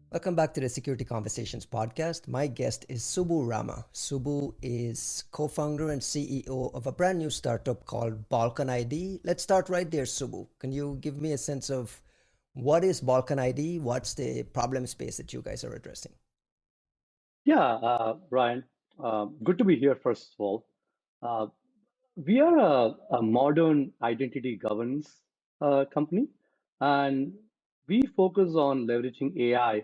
Welcome back to the Security Conversations podcast. My guest is Subbu Rama. Subbu is co founder and CEO of a brand new startup called BalkanID. Let's start right there, Subbu. Can you give me a sense of what is BalkanID? What's the problem space that you guys are addressing? Brian, good to be here, first of all. Uh, we are a modern identity governance company, and we focus on leveraging AI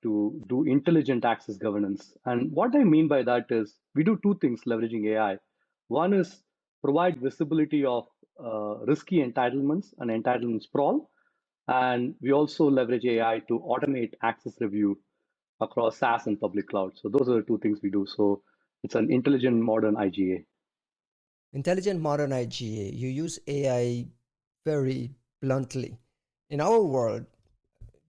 to do intelligent access governance. And what I mean by that is we do two things leveraging AI. One is provide visibility of risky entitlements and entitlement sprawl, and we also leverage AI to automate access review across SaaS and public cloud. So those are the two things we do. So it's an intelligent modern IGA. Intelligent Modern IGA, you use AI very bluntly. In our world,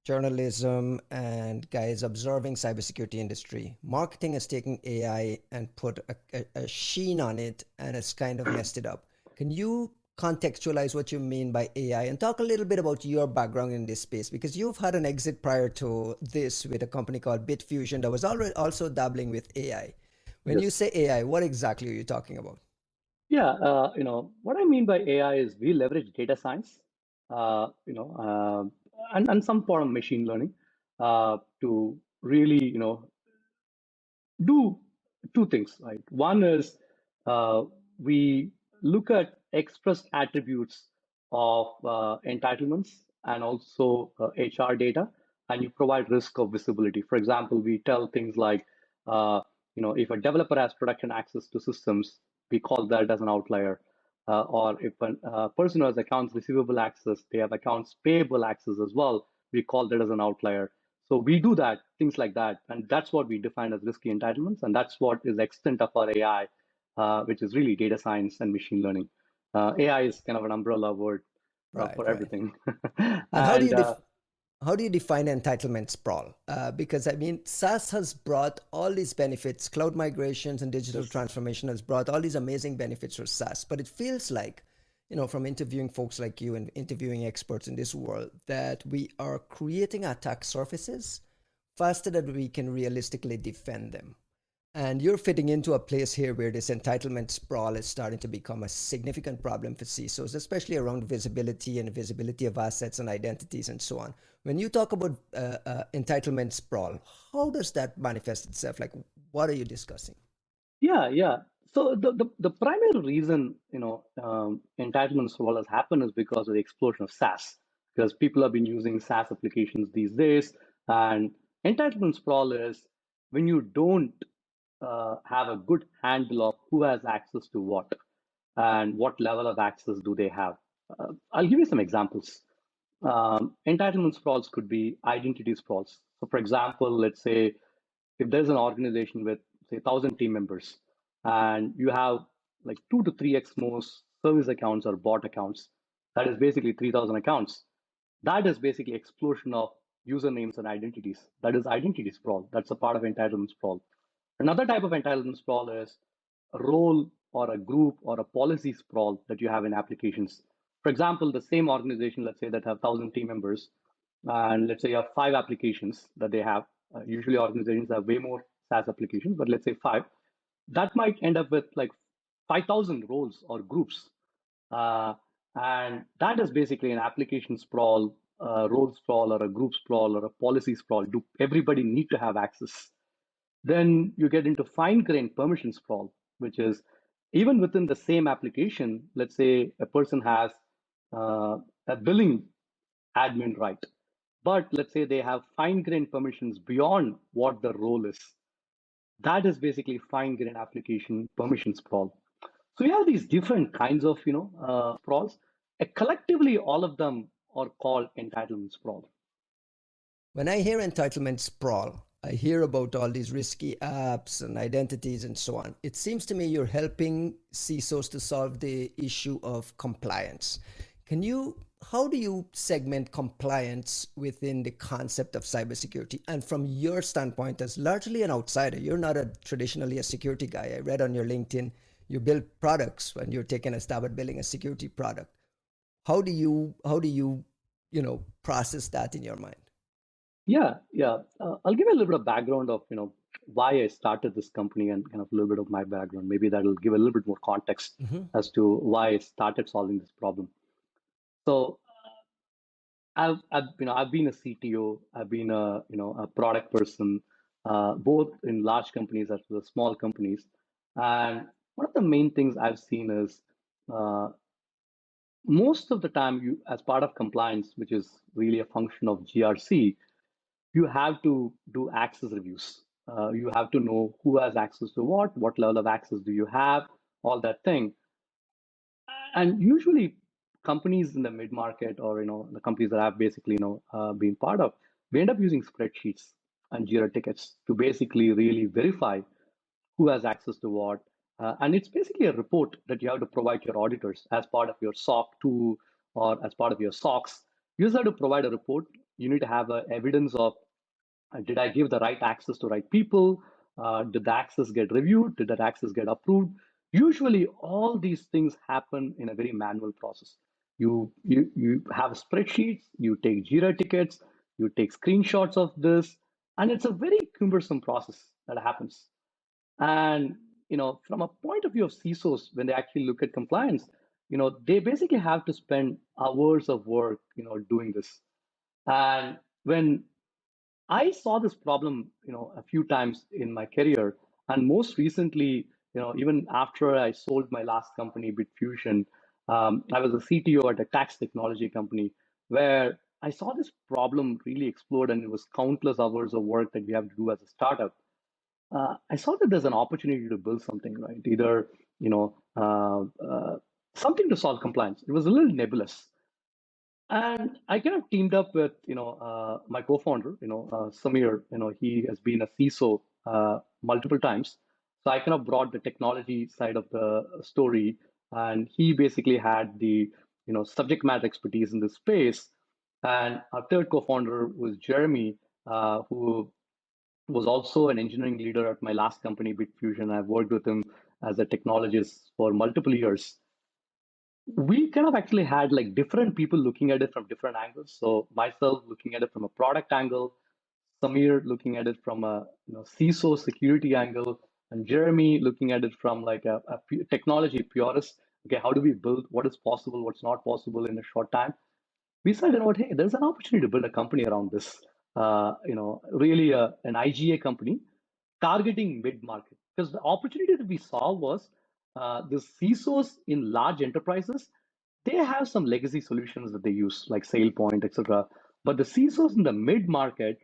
journalism and guys observing cybersecurity industry, marketing has taken AI and put a sheen on it and it's kind of messed it up. Can you contextualize what you mean by AI and talk a little bit about your background in this space? Because you've had an exit prior to this with a company called Bitfusion that was already also dabbling with AI. When you Yes. say AI, what exactly are you talking about? What I mean by AI is we leverage data science, and some form of machine learning to really, do two things, right? One is we look at expressed attributes of entitlements and also HR data, and you provide risk of visibility. For example, we tell things like, if a developer has production access to systems, we call that as an outlier. Or if a person has accounts receivable access, they have accounts payable access as well, we call that as an outlier. So we do that, things like that, and that's what we define as risky entitlements, and that's what is the extent of our AI, which is really data science and machine learning. AI is kind of an umbrella word Right, for right. everything. And how do And you how do you define entitlement sprawl? Because I mean, SaaS has brought all these benefits. Cloud migrations and digital Yes. transformation has brought all these amazing benefits for SaaS. But it feels like, from interviewing folks like you and interviewing experts in this world, that we are creating attack surfaces faster than we can realistically defend them. And you're fitting into a place here where this entitlement sprawl is starting to become a significant problem for CISOs, especially around visibility and visibility of assets and identities and so on. When you talk about entitlement sprawl, how does that manifest itself? Like, what are you discussing? yeah. So the primary reason entitlement sprawl has happened is because of the explosion of SaaS, because people have been using SaaS applications these days, and entitlement sprawl is when you don't have a good handle of who has access to what and what level of access do they have. I'll give you some examples. Entitlement sprawls could be identity sprawls. So, for example, let's say if there's an organization with, say, 1,000 team members, and you have like 2 to 3x more service accounts or bot accounts, that is basically 3,000 accounts. That is basically explosion of usernames and identities. That is identity sprawl. That's a part of entitlement sprawl. Another type of entitlement sprawl is a role or a group or a policy sprawl that you have in applications. For example, the same organization, let's say that have 1,000 team members, and let's say you have 5 applications that they have. Usually organizations have way more SaaS applications, but let's say five. That might end up with like 5,000 roles or groups. Uh, and that is basically an application sprawl, a role sprawl, or a group sprawl, or a policy sprawl. Do everybody need to have access? Then you get into fine-grained permission sprawl, which is even within the same application, let's say a person has a billing admin right, but let's say they have fine-grained permissions beyond what the role is. That is basically fine-grained application permission sprawl. So you have these different kinds of sprawls. Collectively, all of them are called entitlement sprawl. When I hear entitlement sprawl, I hear about all these risky apps and identities and so on. It seems to me you're helping CISOs to solve the issue of compliance. Can you, how do you segment compliance within the concept of cybersecurity? And from your standpoint, as largely an outsider, you're not traditionally a security guy. I read on your LinkedIn you build products when you're taking a stab at building a security product. How do you process that in your mind? Yeah. I'll give you a little bit of background of why I started this company and kind of a little bit of my background. Maybe that'll give a little bit more context Hmm. as to why I started solving this problem. So I've been a CTO, I've been a product person, both in large companies as well as small companies. And one of the main things I've seen is uh, most of the time, you as part of compliance, which is really a function of GRC, you have to do access reviews. You have to know who has access to what level of access do you have, all that thing. And usually, companies in the mid market or the companies that I've basically been part of, we end up using spreadsheets and Jira tickets to basically really verify who has access to what. And it's basically a report that you have to provide your auditors as part of your SOC 2 or as part of your SOX. You just have to provide a report. You need to have evidence of did I give the right access to right people? Did the access get reviewed? Did that access get approved? Usually, all these things happen in a very manual process. You have spreadsheets, you take Jira tickets, you take screenshots of this, and it's a very cumbersome process that happens. And from a point of view of CISOs, when they actually look at compliance, they basically have to spend hours of work, doing this. And when I saw this problem, a few times in my career, and most recently, even after I sold my last company, Bitfusion, I was a CTO at a tax technology company where I saw this problem really explode, and it was countless hours of work that we have to do as a startup. I saw that there's an opportunity to build something, right? Either something to solve compliance. It was a little nebulous, and I kind of teamed up with my co-founder, Samir. He has been a CISO multiple times, so I kind of brought the technology side of the story, and he basically had the subject matter expertise in this space. And our third co-founder was Jeremy, who was also an engineering leader at my last company, Bitfusion. I've worked with him as a technologist for multiple years. We kind of actually had like different people looking at it from different angles. So myself looking at it from a product angle, Samir looking at it from a CISO security angle, and Jeremy looking at it from like a technology purist. Okay, how do we build what is possible, what's not possible in a short time? We said, hey, there's an opportunity to build a company around this. Really an IGA company targeting mid market. Because the opportunity that we saw was the CISOs in large enterprises, they have some legacy solutions that they use, like SailPoint, etc. But the CISOs in the mid market,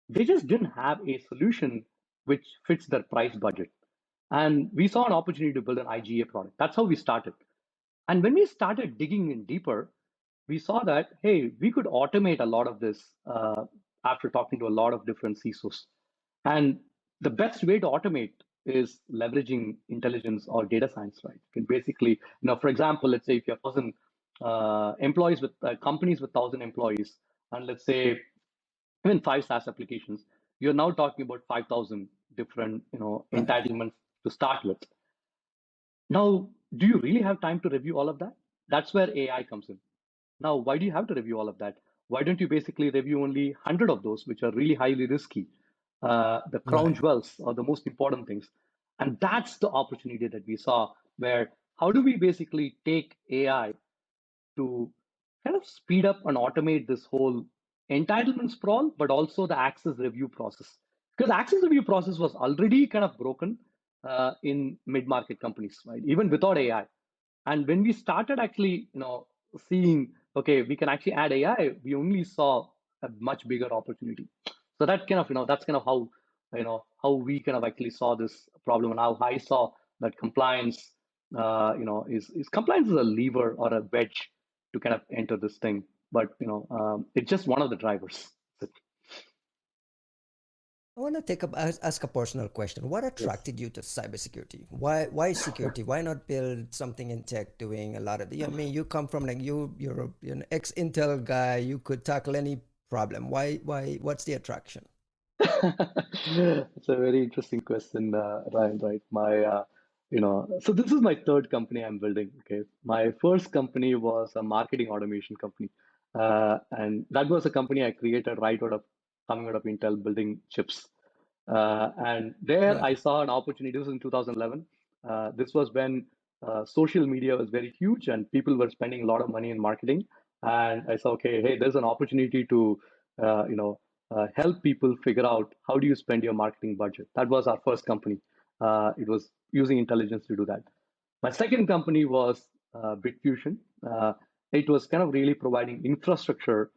they just didn't have a solution which fits their price budget. And we saw an opportunity to build an IGA product. That's how we started. And when we started digging in deeper, we saw that, hey, we could automate a lot of this after talking to a lot of different CISOs. And the best way to automate is leveraging intelligence or data science, right? You can basically, for example, let's say if you have 1,000 employees with companies with 1,000 employees, and let's say even five SaaS applications, you're now talking about 5,000 different, Right. entitlements to start with. Now, do you really have time to review all of that? That's where AI comes in. Now, why do you have to review all of that? Why don't you basically review only 100 of those, which are really highly risky, the crown Right. jewels or the most important things? And that's the opportunity that we saw where how do we basically take AI to kind of speed up and automate this whole entitlement sprawl, but also the access review process. Because access review process was already kind of broken in mid-market companies, right? Even without AI. And when we started actually, seeing, okay, we can actually add AI, we only saw a much bigger opportunity. So that kind of, that's kind of how, how we kind of actually saw this problem and how I saw that compliance, is compliance is a lever or a wedge to kind of enter this thing. But, it's just one of the drivers. I want to ask a personal question. What Yes. attracted you to cybersecurity? Why security? Why not build something in tech doing a lot of I mean, you come from like you're an ex-Intel guy. You could tackle any problem. What's the attraction? It's a very interesting question, Ryan, right? So this is my third company I'm building. Okay. My first company was a marketing automation company. And that was a company I created right out of coming out of Intel building chips. And there I Right. saw an opportunity. This was in 2011. This was when social media was very huge and people were spending a lot of money in marketing. And I saw, okay, hey, there's an opportunity to, help people figure out how do you spend your marketing budget. That was our first company. It was using intelligence to do that. My second company was Bitfusion. It was kind of really providing infrastructure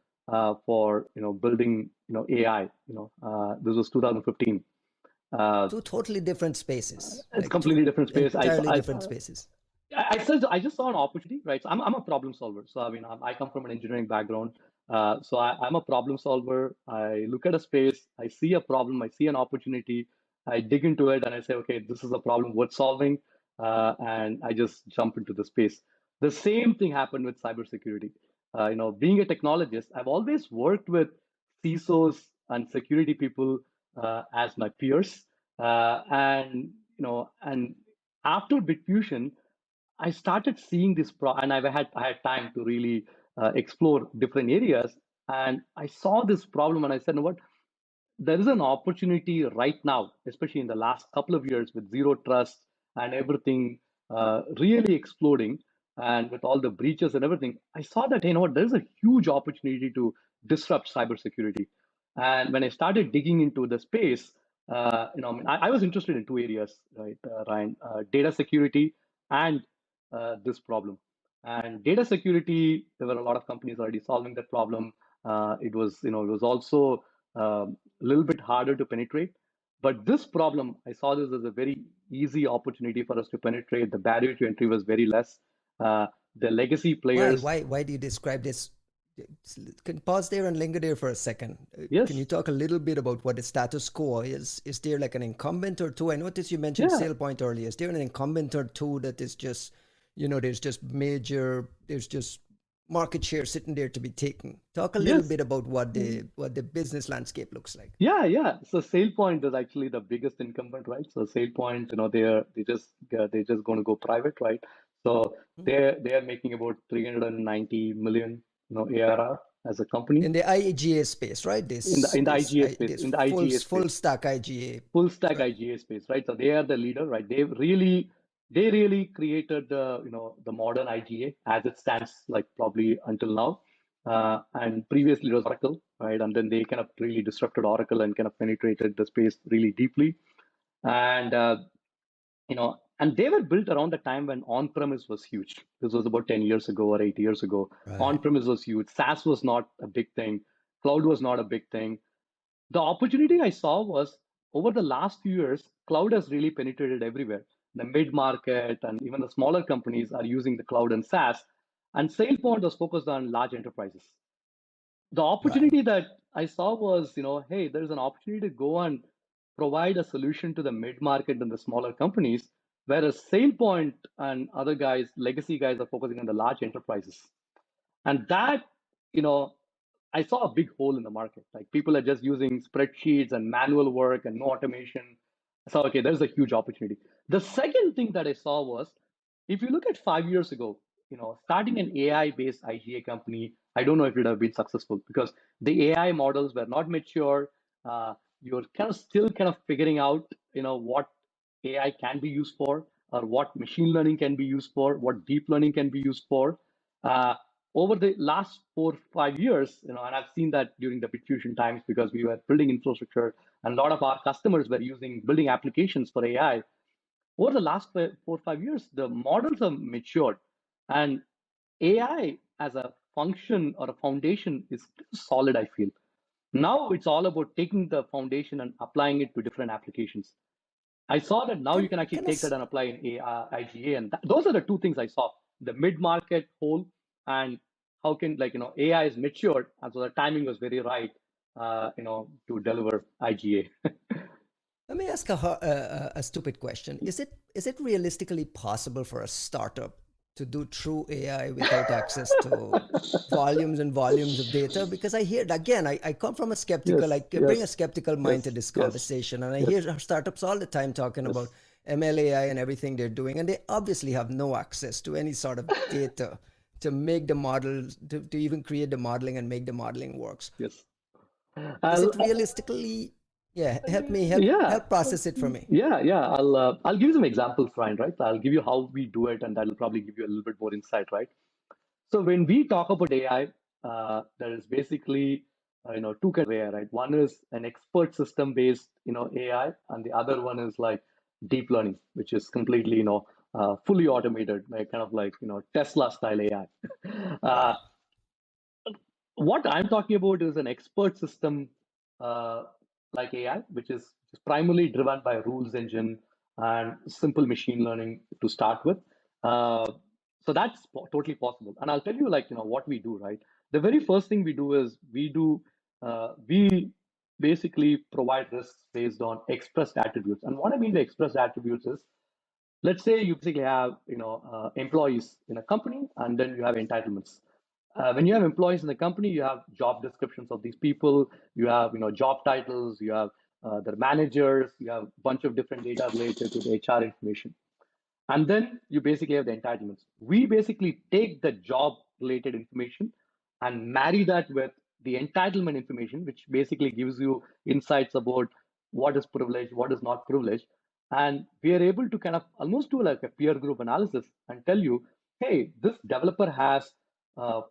for building AI. This was 2015. Uh, Two totally different spaces, it's like two completely different space. entirely different spaces. I just saw an opportunity, right? So I'm a problem solver. So I mean, I come from an engineering background. So I'm a problem solver. I look at a space, I see a problem, I see an opportunity, I dig into it, and I say, okay, this is a problem worth solving, and I just jump into the space. The same thing happened with cybersecurity. Being a technologist, I've always worked with CISOs and security people as my peers, and after Bitfusion. I started seeing and I had time to really explore different areas, and I saw this problem, and I said, "You know what? There is an opportunity right now, especially in the last couple of years with zero trust and everything really exploding, and with all the breaches and everything. I saw that there's a huge opportunity to disrupt cybersecurity. And when I started digging into the space, I was interested in two areas, right, Ryan, data security and this problem. And data security, there were a lot of companies already solving that problem. It was also a little bit harder to penetrate. But this problem, I saw this as a very easy opportunity for us to penetrate. The barrier to entry was very less. Uh, the legacy Why? players, Why do you describe this? Can pause there and linger there for a second. Can you yes, talk a little bit about what the status quo is? Is there like an incumbent or two? I noticed you mentioned yeah, SailPoint earlier. Is there an incumbent or two that is just, there's just market share sitting there to be taken? Talk a little yes, bit about what the business landscape looks like. yeah. So SailPoint is actually the biggest incumbent, right? So SailPoint, they just going to go private, right? So Hmm. they're making about 390 million, ARR as a company In the IGA space, right? in the in the IGA space, This in the full IGA full space. stack IGA, Full stack right? IGA space, right? So they are the leader, right? They really created the modern IGA as it stands, like probably until now. And previously it was Oracle, right? And then they kind of really disrupted Oracle and kind of penetrated the space really deeply. And and they were built around the time when on-premise was huge. This was about 10 years ago or 8 years ago. Right. On-premise was huge. SaaS was not a big thing. Cloud was not a big thing. The opportunity I saw was over the last few years, cloud has really penetrated everywhere. The mid market and even the smaller companies are using the cloud and SaaS. And SailPoint was focused on large enterprises. The Right. opportunity that I saw was, hey, there's an opportunity to go and provide a solution to the mid market and the smaller companies, whereas SailPoint and other guys, legacy guys, are focusing on the large enterprises. And that, you know, I saw a big hole in the market. Like people are just using spreadsheets and manual work and no automation. I saw, okay, there's a huge opportunity. The second thing that I saw was if you look at 5 years ago, starting an AI-based IGA company, I don't know if it would have been successful because the AI models were not mature. You're kind of still kind of figuring out, what AI can be used for, or what machine learning can be used for, what deep learning can be used for. Uh, Over the last 4 5 years, and I've seen that during the Bitfusion times because we were building infrastructure and a lot of our customers were building applications for AI. Over the last 4 5 years, the models have matured, and AI as a function or a foundation is solid, I feel. Now it's all about taking the foundation and applying it to different applications. I saw that now you Can can actually can I take that and apply in IGA, and those are the two things I saw: the mid-market hole and how can AI is matured, and so the timing was very right, to deliver IGA. Let me ask a stupid question. Is it realistically possible for a startup to do true AI without access to volumes and volumes of data? Because I hear again, I come from a skeptical, Yes, I bring a yes, skeptical mind to yes, this yes, conversation, and I yes, hear startups all the time talking about yes. MLAI and everything they're doing, and they obviously have no access to any sort of data to make the model to even create the modeling and make the modeling works. Yes. Is I'll, it realistically? Yeah, yeah, help process it for me. yeah. I'll give you some examples, Ryan. Right? I'll give you how we do it, and that'll probably give you a little bit more insight, right? So when we talk about AI, there is basically two kinds of AI, right? One is an expert system based AI, and the other one is like deep learning, which is completely fully automated, like kind of like Tesla style AI. Uh, Right. what I'm talking about is an expert system uh, like AI, which is primarily driven by rules engine and simple machine learning to start with. Uh, so that's totally possible. And I'll tell you, like, what we do, right? The very first thing we do is we basically provide risks based on expressed attributes. And what I mean by expressed attributes is, let's say you basically have employees in a company, and then you have entitlements. When you have employees in the company, you have job descriptions of these people, you have job titles, you have their managers, you have a bunch of different data related to the HR information. And then you basically have the entitlements. We basically take the job related information and marry that with the entitlement information, which basically gives you insights about what is privileged, what is not privileged. And we are able to kind of almost do like a peer group analysis and tell you, hey, this developer has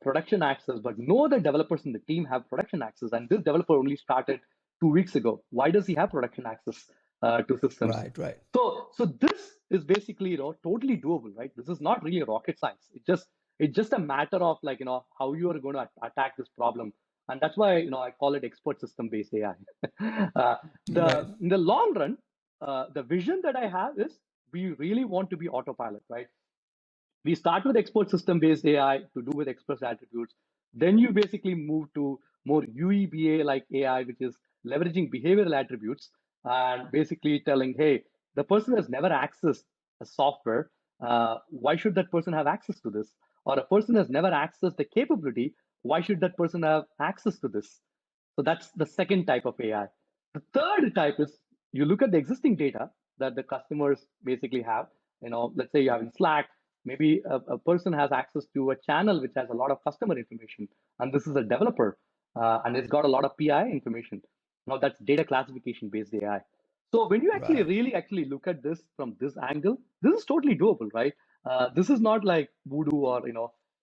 production access, but no other developers in the team have production access. And this developer only started 2 weeks ago. Why does he have production access to systems? Right. Right. So this is basically totally doable, right? This is not really rocket science. It's just a matter of like how you are going to attack this problem, and that's why I call it expert system based AI. uh, Right. the in the long run, the vision that I have is we really want to be autopilot, right? We start with expert system based AI to do with express attributes. Then you basically move to more UEBA like AI, which is leveraging behavioral attributes and basically telling, hey, the person has never accessed a software. Why should that person have access to this? Or a person has never accessed the capability. Why should that person have access to this? So that's the second type of AI. The third type is you look at the existing data that the customers basically have. Let's say you have in Slack, maybe a person has access to a channel which has a lot of customer information, and this is a developer, and it's got a lot of PI information. Now that's data classification based AI. So when you actually Right. really actually look at this from this angle, this is totally doable, right? This is not like voodoo or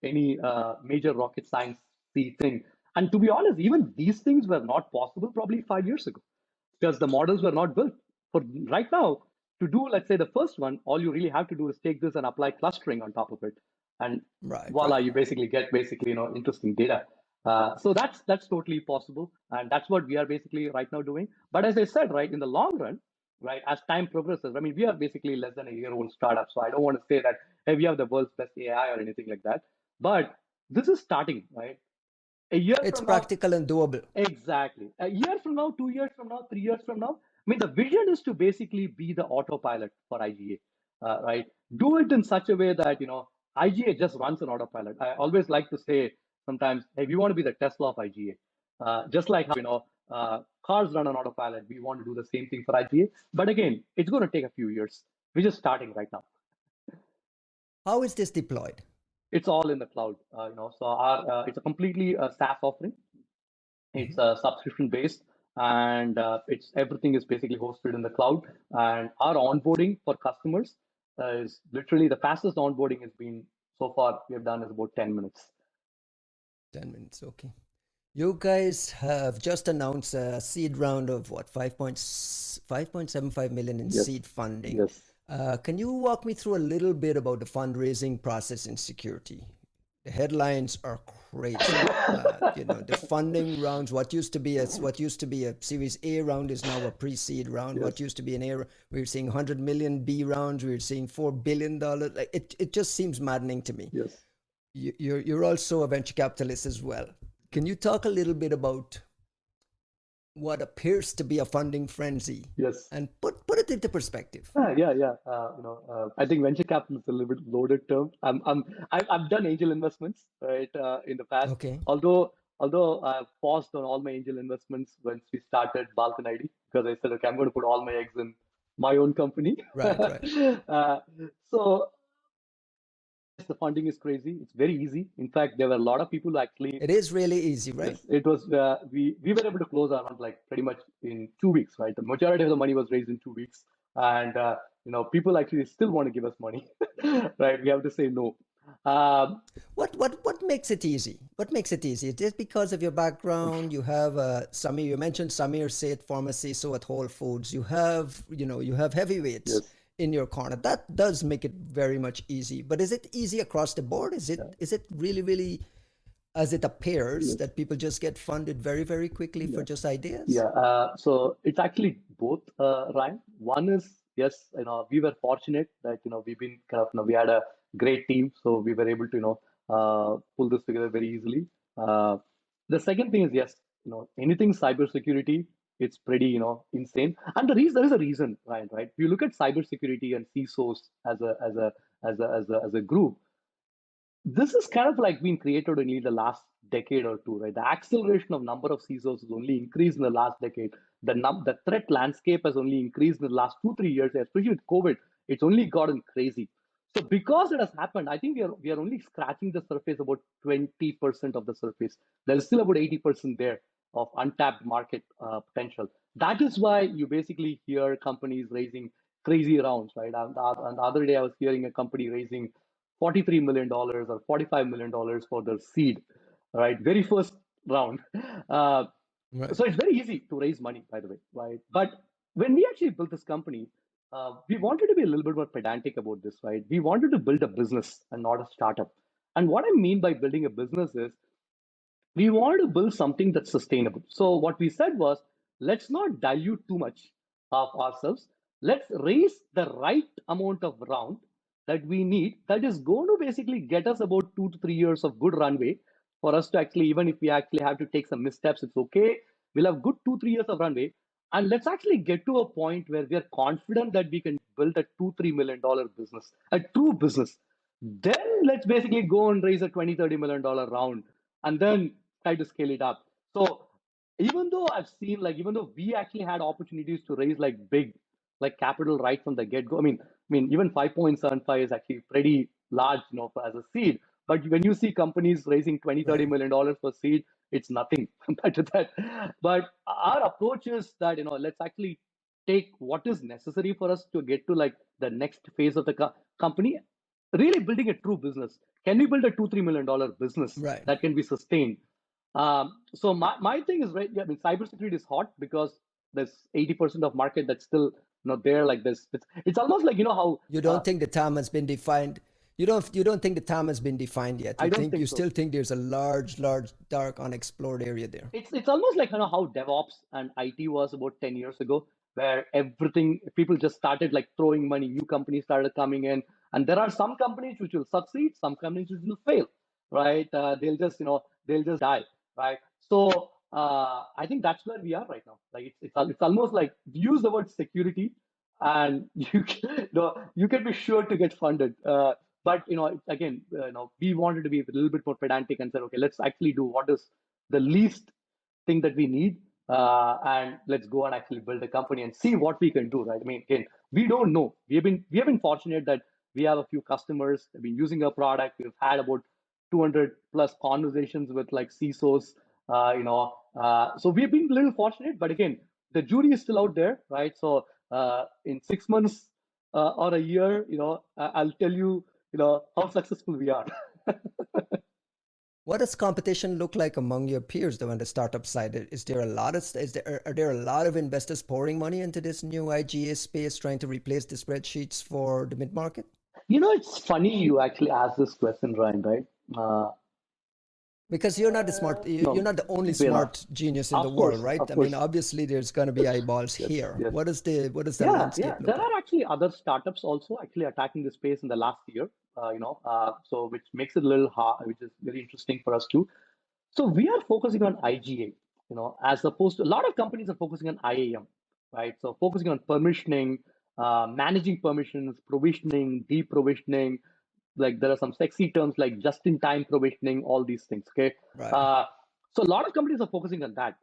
any major rocket science thing. And to be honest, even these things were not possible probably 5 years ago because the models were not built. For right now, to do, let's say, the first one, all you really have to do is take this and apply clustering on top of it. And Right. voila, Right. you basically get interesting data. So that's totally possible. And that's what we are basically right now doing. But as I said, right, in the long run, right, as time progresses, I mean, we are basically less than a year old startup. So I don't want to say that, hey, we have the world's best AI or anything like that. But this is starting, right? A year It's from now, practical and doable. exactly. A year from now, 2 years from now, 3 years from now, I mean, the vision is to basically be the autopilot for IGA, right? Do it in such a way that, IGA just runs on autopilot. I always like to say sometimes, hey, we want to be the Tesla of IGA. Just like how, cars run on autopilot, we want to do the same thing for IGA. But again, it's going to take a few years. We're just starting right now. How is this deployed? It's all in the cloud, so it's a completely SaaS offering. Mhm. It's subscription based, and it's everything is basically hosted in the cloud. And our onboarding for customers is literally the fastest onboarding has been so far we have done is about 10 minutes. 10 minutes. Okay. You guys have just announced a seed round of what, 5.75 million in Yes, seed funding. yes. Can you walk me through a little bit about the fundraising process in security? The headlines are crazy. The funding rounds. What used to be a Series A round is now a pre-seed round. What Yes, used to be an A, we're seeing 100 million B rounds. We're seeing $4 billion. Like it just seems maddening to me. yes. You're also a venture capitalist as well. Can you talk a little bit about what appears to be a funding frenzy Yes. and put it into perspective? Yeah. I think venture capital is a little bit loaded term. I've done angel investments, right, in the past. Okay. Although I've paused on all my angel investments once we started BalkanID because I said, okay, I'm going to put all my eggs in my own company. Right. Right. uh, so the funding is crazy. It's very easy. In fact, there were a lot of people who actually, It is really easy, right? yes, it was, we were able to close around like pretty much in 2 weeks, right? The majority of the money was raised in 2 weeks. And, people actually still want to give us money, right? We have to say no. Um, What makes it easy? What makes it easy? Is it because of your background? You have Samir. You mentioned Samir Seth, pharmacy, so at Whole Foods. You have heavyweights yes. in your corner. That does make it very much easy. But is it easy across the board? Is it really as it appears Yes. that people just get funded very very quickly for Yeah. just ideas? Yeah, so it's actually both, Ryan. One is, yes, we were fortunate that, we've been kind of, we had a great team, so we were able to, pull this together very easily. Uh, the second thing is, yes, anything cybersecurity, it's pretty, insane. And there is a reason, Ryan, right? If you look at cybersecurity and CISOs as a group, this is kind of like been created only the last decade or two, right? The acceleration of number of CISOs has only increased in the last decade. The threat landscape has only increased in the last 2 3 years, especially with COVID. It's only gotten crazy. So because it has happened, I think we are only scratching the surface about 20% of the surface. There is still about 80% there of untapped market potential. That is why you basically hear companies raising crazy rounds, right? And the other day I was hearing a company raising $43 million or $45 million for their seed, right? Very first round. Uh, Right. so it's very easy to raise money, by the way, right? But when we actually built this company, we wanted to be a little bit more pedantic about this, right? We wanted to build a business and not a startup. And what I mean by building a business is we wanted to build something that's sustainable. So what we said was, let's not dilute too much of ourselves. Let's raise the right amount of round that we need that is going to basically get us about 2 to 3 years of good runway for us to actually, even if we actually have to take some missteps, it's okay. We'll have good 2 3 years of runway. And let's actually get to a point where we are confident that we can build a $2 3 million business, a true business. Then let's basically go and raise a 20 30 million dollar round and then try to scale it up. So even though I've seen, like, even though we actually had opportunities to raise like big, like capital right from the get-go. I mean, even 5.75 is actually pretty large, as a seed. But when you see companies raising 20 Right. 30 million dollars for seed, it's nothing compared to that. But our approach is that, let's actually take what is necessary for us to get to like the next phase of the company, really building a true business. Can we build a $2 3 million business Right. that can be sustained? So my thing is, right. Yeah, I mean, cybersecurity is hot because there's 80% of market that's still not there. Like this, it's almost like, how, You don't think the time has been defined. You don't think the time has been defined yet. I You don't think you think so. still think there's a large dark unexplored area there. It's almost like, how DevOps and IT was about 10 years ago, where everything, people just started like throwing money, new companies started coming in, and there are some companies which will succeed, some companies which will fail, right? They'll just die, right? So I think that's where we are right now. Like it's almost like use the word security, and you can be sure to get funded. But again, we wanted to be a little bit more pedantic and said, okay, let's actually do what is the least thing that we need, and let's go and actually build a company and see what we can do, right? I mean, again, we don't know. We have been fortunate that we have a few customers that have been using our product. We've had about 200 plus conversations with like CISOs, so we've been a little fortunate. But again, the jury is still out there, right? So in 6 months or a year, I'll tell you, how successful we are. What does competition look like among your peers though on the startup side? Is there a lot of are there a lot of investors pouring money into this new IGA space trying to replace the spreadsheets for the mid market? It's funny you actually asked this question, Ryan, right? Uh, Because you're not the smart you're no, not the only we're not. smart genius in the Of world, course, right? of I mean, course. obviously there's going to be eyeballs Yes, here. yes. What does the Yeah, yeah. landscape There look like? are actually other startups also actually attacking the space in the last year, so which makes it a little hard, which is very interesting for us too. So we are focusing on IGA, as opposed to a lot of companies are focusing on IAM, right? So focusing on permissioning, managing permissions, provisioning, deprovisioning. Like there are some sexy terms like just-in-time provisioning, all these things. Okay, Right. uh, so a lot of companies are focusing on that.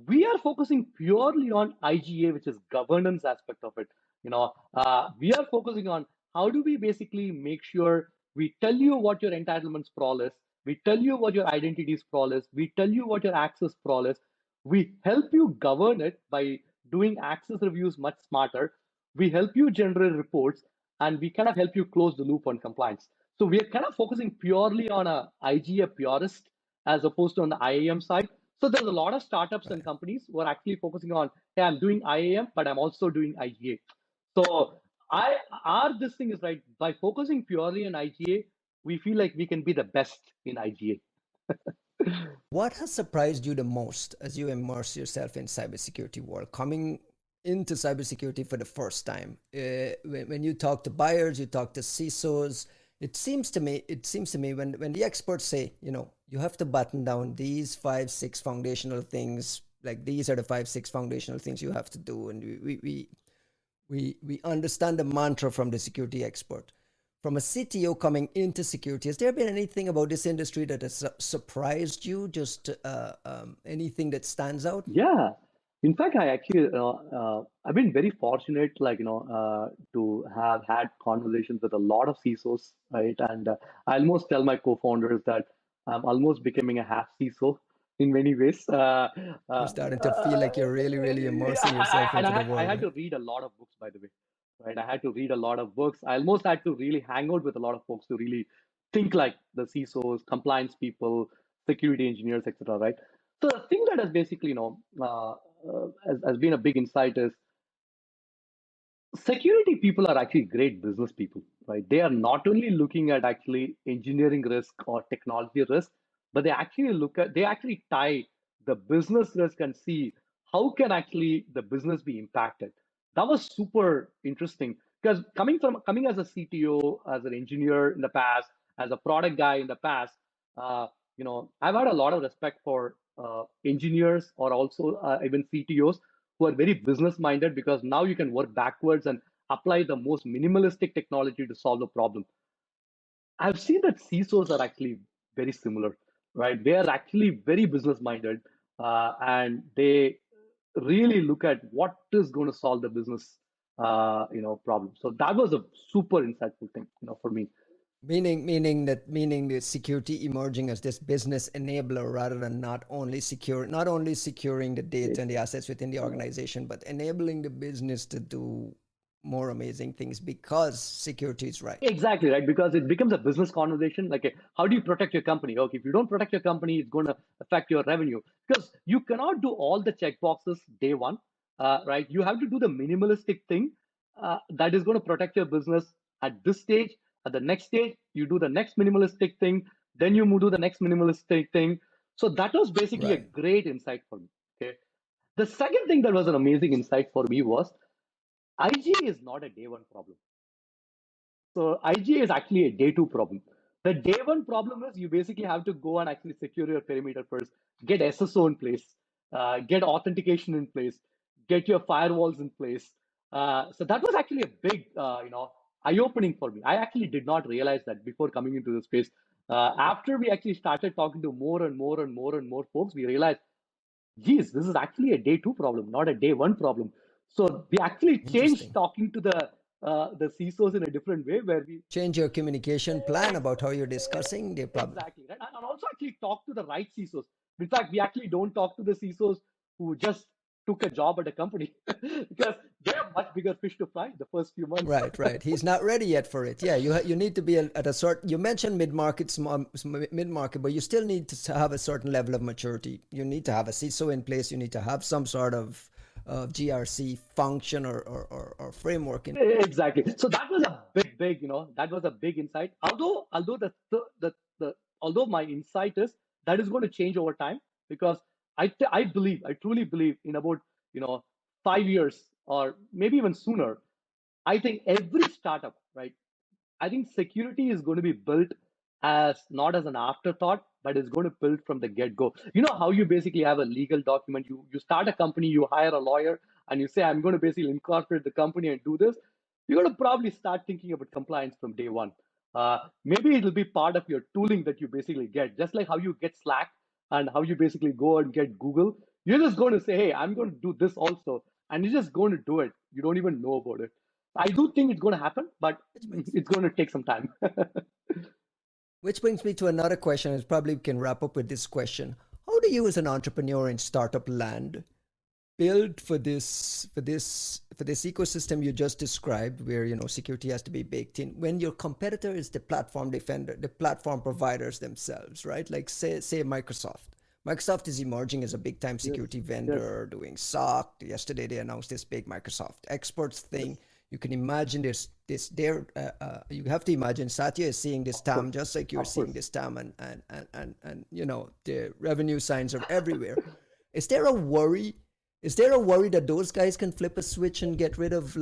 We are focusing purely on IGA, which is governance aspect of it. We are focusing on how do we basically make sure We tell you what your entitlement sprawl is. We tell you what your identity sprawl is. We tell you what your access sprawl is. We help you govern it by doing access reviews much smarter. We help you generate reports, and we kind of help you close the loop on compliance. So we are kind of focusing purely on a IGA purist as opposed to on the IAM side. So there's a lot of startups and Right. companies who are actually focusing on, hey, I'm doing IAM, but I'm also doing IGA. So this thing is right. By focusing purely on IGA, we feel like we can be the best in IGA. What has surprised you the most as you immerse yourself in cybersecurity world, coming into cybersecurity for the first time? When you talk to buyers, you talk to CISOs. It seems to me when the experts say, you have to button down these 5, 6 foundational things. Like these are the 5, 6 foundational things you have to do, and we understand the mantra from the security expert. From a CTO coming into security, has there been anything about this industry that has surprised you? Just anything that stands out? Yeah. In fact, I've been very fortunate, to have had conversations with a lot of CISOs, right? And I almost tell my co-founders that I'm almost becoming a half CISO in many ways. You're starting to feel like you're really, really immersing yourself And into the I world, had right? to read a lot of books, by the way, right? I had to read a lot of books. I almost had to really hang out with a lot of folks to really think like the CISOs, compliance people, security engineers, etc., right? So the thing that has basically, has been a big insight is security people are actually great business people, right? They are not only looking at actually engineering risk or technology risk, but they actually tie the business risk and see how can actually the business be impacted. That was super interesting because coming as a CTO, as an engineer in the past, as a product guy in the past, I've had a lot of respect for engineers or also even CTOs who are very business minded because now you can work backwards and apply the most minimalistic technology to solve the problem. I've seen that CISOs are actually very similar, right? They are actually very business minded, and they really look at what is going to solve the business, problem. So that was a super insightful thing, for me. Meaning the security emerging as this business enabler rather than not only securing the data and the assets within the organization, but enabling the business to do more amazing things because security is right. Exactly, right? Because it becomes a business conversation. Like, how do you protect your company? Okay, if you don't protect your company, it's going to affect your revenue because you cannot do all the check boxes day one, right? You have to do the minimalistic thing that is going to protect your business at this stage. At the next stage, you do the next minimalistic thing, then you move to the next minimalistic thing. So that was basically a Right. great insight for me. Okay. The second thing that was an amazing insight for me was IGA is not a day one problem. So IGA is actually a day two problem. The day one problem is you basically have to go and actually secure your perimeter first, get SSO in place, get authentication in place, get your firewalls in place. So that was actually a big, eye opening for me. I actually did not realize that before coming into the space. After we actually started talking to more and more and more and more folks, we realized, geez, this is actually a day two problem, not a day one problem. So we actually changed Interesting. talking to the CISOs in a different way, where we Change your communication plan about how you're discussing the problem. exactly right, and also actually talk to the right CISOs. In fact, we actually don't talk to the CISOs who just took a job at a company because they're much bigger fish to fry the first few months. Right, right. He's not ready yet for it. Yeah, you need to be at a certain. You mentioned mid market, mid market, but you still need to have a certain level of maturity. You need to have a CISO in place. You need to have some sort of GRC function or framework in. Exactly. So that was a big, that was a big insight. Although the although my insight is that is going to change over time because I truly believe in about 5 years or maybe even sooner. I think every startup, right? I think security is going to be built as not as an afterthought, but it's going to build from the get-go. You know how you basically have a legal document. You start a company, you hire a lawyer, and you say, I'm going to basically incorporate the company and do this. You're going to probably start thinking about compliance from day one. Maybe it'll be part of your tooling that you basically get, just like how you get Slack and how you basically go and get Google. You're just going to say, hey, I'm going to do this also. And you're just going to do it. You don't even know about it. I do think it's going to happen, but Which makes it's going to take some time. Which brings me to another question, and probably we can wrap up with this question. How do you as an entrepreneur in startup land build for this ecosystem you just described, where security has to be baked in, when your competitor is the platform defender, the platform providers themselves, right? Like say Microsoft is emerging as a big time Yes, security yes, vendor doing SOC. Yesterday they announced this big Microsoft experts thing. yes, You can imagine this there. You have to imagine Satya is seeing this of TAM course, just like you're of seeing course. this TAM, and the revenue signs are everywhere. Is there a worry? Is there a worry that those guys can flip a switch and get rid of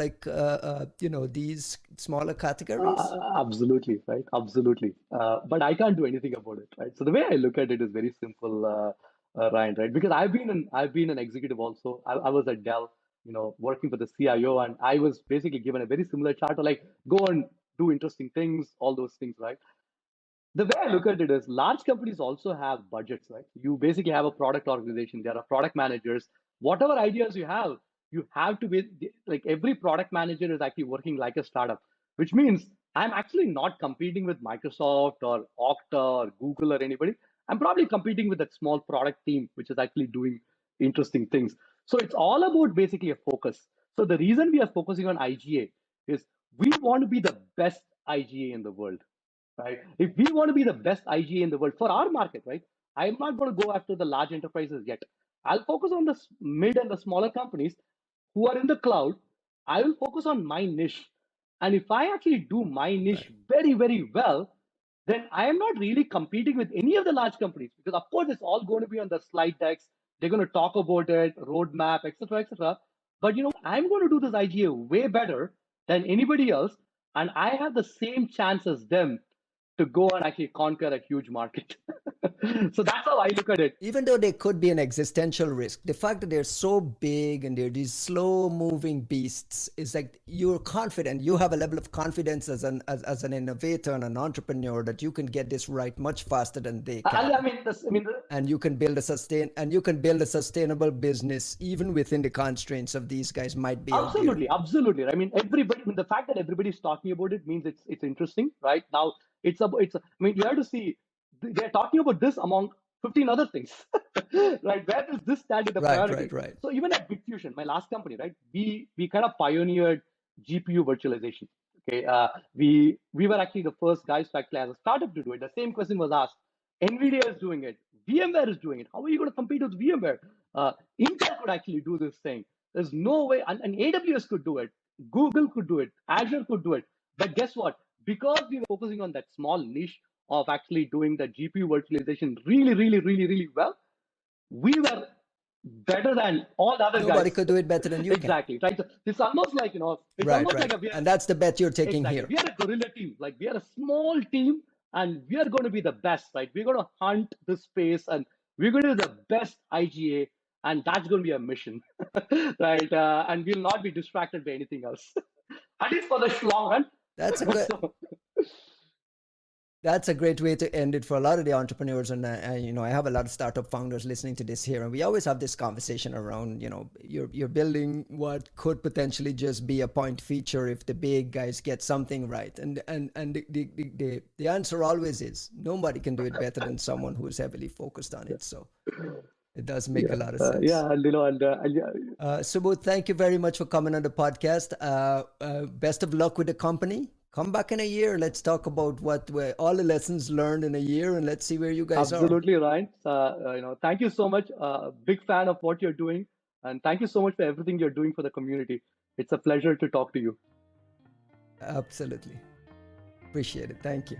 these smaller categories? Absolutely, right? Absolutely. But I can't do anything about it, right? So the way I look at it is very simple, Ryan, right? Because I've been an executive also. I was at Dell, working for the CIO, and I was basically given a very similar charter, like go and do interesting things, all those things, right? The way I look at it is large companies also have budgets, right? You basically have a product organization, there are product managers. Whatever ideas you have to be like every product manager is actually working like a startup, which means I'm actually not competing with Microsoft or Okta or Google or anybody. I'm probably competing with that small product team, which is actually doing interesting things. So it's all about basically a focus. So the reason we are focusing on IGA is we want to be the best IGA in the world, right? If we want to be the best IGA in the world for our market, right? I'm not going to go after the large enterprises yet. I'll focus on the mid and the smaller companies who are in the cloud. I will focus on my niche. And if I actually do my niche Right. very, very well, then I am not really competing with any of the large companies because, of course, it's all going to be on the slide decks. They're going to talk about it, roadmap, etc., etc. But I'm going to do this IGA way better than anybody else, and I have the same chance as them to go and actually conquer a huge market. So that's how I look at it. Even though they could be an existential risk, the fact that they're so big and they're these slow moving beasts is like you're confident, you have a level of confidence as an innovator and an entrepreneur that you can get this right much faster than they I can, mean, this, I mean, and you can build a sustainable business even within the constraints of these guys might be out there. absolutely, absolutely. I mean, everybody. I mean, the fact that everybody's talking about it means it's interesting, right? Now, I mean, you have to see they're talking about this among 15 other things, right? Where does this stand in the Right, priority? right, right. So even at Bitfusion, my last company, right? We kind of pioneered GPU virtualization. Okay, we were actually the first guys to actually as a startup to do it. The same question was asked. NVIDIA is doing it. VMware is doing it. How are you going to compete with VMware? Intel could actually do this thing. There's no way, and AWS could do it, Google could do it, Azure could do it. But guess what? Because we were focusing on that small niche of actually doing the GPU virtualization really, really, really, really well, we were better than all the other Nobody guys. could do it better than you can. Exactly, right? So it's almost like, it's Right, almost like right. a, we are, And that's the bet you're taking exactly, here. we are a guerrilla team. Like we are a small team and we are going to be the best, right? We're going to hunt the space and we're going to do the best IGA, and that's going to be a mission, right? And we'll not be distracted by anything else, at least for the long run. That's a good. So, That's a great way to end it for a lot of the entrepreneurs, and I have a lot of startup founders listening to this here, and we always have this conversation around, you're building what could potentially just be a point feature if the big guys get something right, and the answer always is nobody can do it better than someone who is heavily focused on it. So it does make a yeah, lot of sense. yeah, yeah, Subbu, thank you very much for coming on the podcast. Best of luck with the company. Come back in a year. Let's talk about all the lessons learned in a year, and let's see where you guys are. absolutely, Ryan. Thank you so much. Big fan of what you're doing, and thank you so much for everything you're doing for the community. It's a pleasure to talk to you. Absolutely. Appreciate it. Thank you.